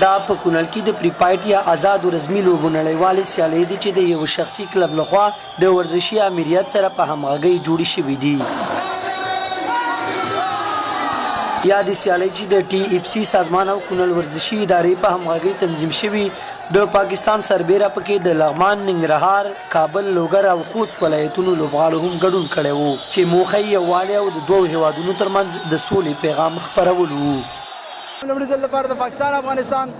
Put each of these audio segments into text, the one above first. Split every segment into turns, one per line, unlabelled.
دا په کونړ کې د پریپایډ یا آزاد رزمي لوبو نړیوالې سیالۍ دي چې د یو شخصي کلب لخوا د ورزشي امریت سره په همغږۍ جوړې شوې دي. یا د سیالۍ چې د ټي اف سي سازمان او کونړ ورزشي ادارې په همغږۍ تنظیم شوي د پاکستان سربیره پکې د لغمان، ننګرهار، کابل، لوګر او خوست ولایتونو لوبغاړو هم ګډون کړی و چې موخه یې یووالی او د دوو هیوادونو ترمنځ د سولې پیغام خپرول و.
لومړي ځل لپاره د پاکستان افغانستان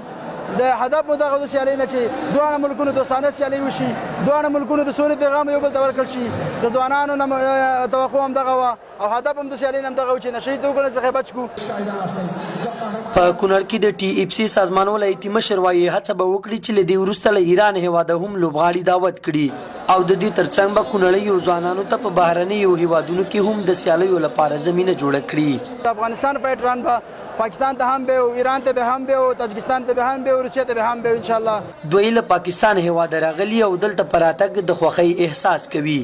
د هدف مو دغه سیالۍ نه چې دواړه ملکونو دوستانه سیالۍ وشي، دواړه ملکونو د سولې پیغام یو بل ته ورکړل شي. د ځوانانو نه توقع هم دغه وه او هدف هم د سیالۍ نه هم دغه و چې نشهیي توکو څخه بچ کړو.
په کونړ کې د ټي اف سي سازمان ولایتي مشر وایي هڅه به وکړي چې له دې وروسته له ایران هیواده هم لوبغاړي دعوت کړي او د دې ترڅنګ به کونړیو ځوانانو ته په بهرنیو هیوادونو کې هم د سیالیو لپاره زمینه جوړه کړي.
د افغانستان فایټران به پاکستان ته هم به او ایران ته به هم به او تاجکستان ته به هم به او روسیې ته به هم به ان شاء الله.
دوی له پاکستان هیواده راغلي او دلته په راتګ د خوښۍ احساس کوي.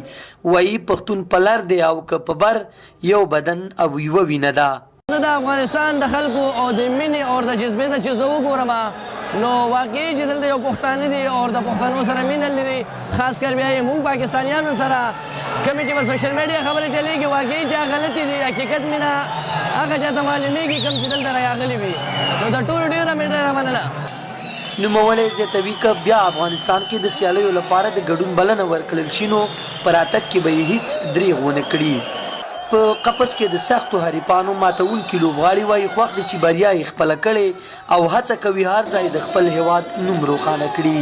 وایي پښتون په لر دی او که په بر یو بدن او یوه وینه ده.
زه د افغانستان د خلکو او د مینې او د جذبې نه چې زه وګورم نو واقعي چې دلته یو پښتانه دي او د پښتنو سره مینه لري، خاص کر بیا یې موږ پاکستانیانو سره کومې چې په سوشل میډیا خبرې چلېږي واقعي چې غلطې دي، حقیقت مینه هغه چاته معلومیږي کوم چې دلته راغلي وي. نو د ټولو ډېره مې ډېره مننه.
نوموړی زیاتوي که بیا افغانستان کې د سیالیو لپاره د ګډون بلنه ورکړل شي نو په راتګ کې به یې هیڅ دریغ ونه کړي. په قفس کې د سختو حریفانو ماتونکي لوبغاړي وایي خوښ دي چې بریا یې خپله کړې او هڅه کوي هر ځای د خپل هیواد نوم روښانه کړي.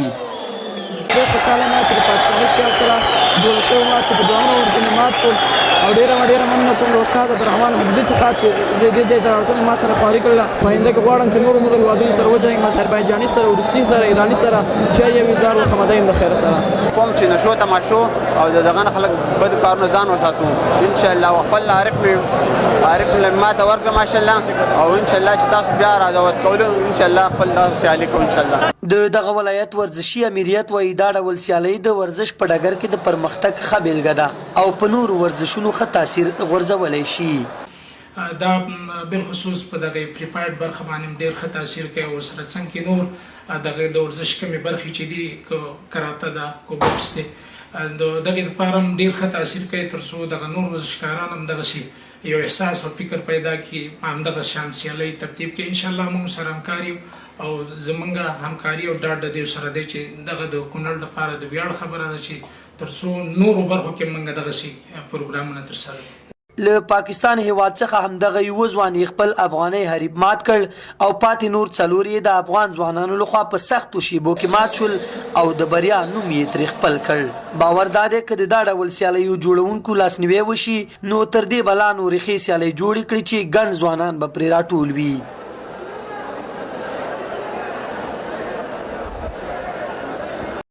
ډېر خوشحاله یم چې د پاکستاني سیال سره جوړ شوی مات چې په دویمه اور کې مې مات کړل او ډېره مننه کوم له استاد عبدالرحمان حفظي څخه چې زه دې ځای ته راوستل ما سره خواري کړله. په آینده کې غواړم چې نورو هېوادونو سره وجنګم، آذربایجاني سره، روسي سره، ایراني سره چې هر یو یې ځار وخمده یم د خیره سره.
کوم چې نشو تماشو او د دغه نه خلک بد کارونه ځان وساتو انشاءالله او خپل عارف مې ماته ورکړه ماشاءالله او انشاءالله چې تاسو بیا را دعوت کولو انشاءالله خپل سیالي کوو انشاءالله.
د دغه ولایت ورزشي امریت وایي دا ډول سیالۍ د ورزش په ډګر کې د پرمختګ ښه بیلګه ده او په نورو ورزشونو ښه تاثیر غورځولی شي.
دا بالخصوص په دغه پریفایډ برخه باندې ډېر ښه تاثیر کوي او سره څنګ کې نور دغه د ورزش کمې برخې چې دي کراته ده، کو بوکس دی، دغې دپاره هم ډېر ښه تاثیر کوي تر څو دغه نور ورزشکاران هم دغسې یو احساس او فکر پیدا کړي په همدغه شان سیالۍ ترتیب کې انشاءالله موږ سره همکاري او زمونږ همکاري او ډاډ د دې سره دی چې دغه د کونړ لپاره د ویاړ خبره ده چې تر څو نورو برخو کې موږ دغسې پروګرامونه ترسره کړو.
له پاکستان هیواد څخه همدغه یوه ځوان یې خپل افغاني حریف مات کړ او پاتې نور څلور یې د افغان ځوانانو لخوا په سختو شیبو کې مات شول او د بریا نوم یې ترې خپل کړ. باور دا دی که د دا ډول سیالیو جوړونکو لاسنیوی وشي نو تر دې به لا نورې ښې سیالۍ جوړې کړي چې ګڼ ځوانان به پرې راټول وي.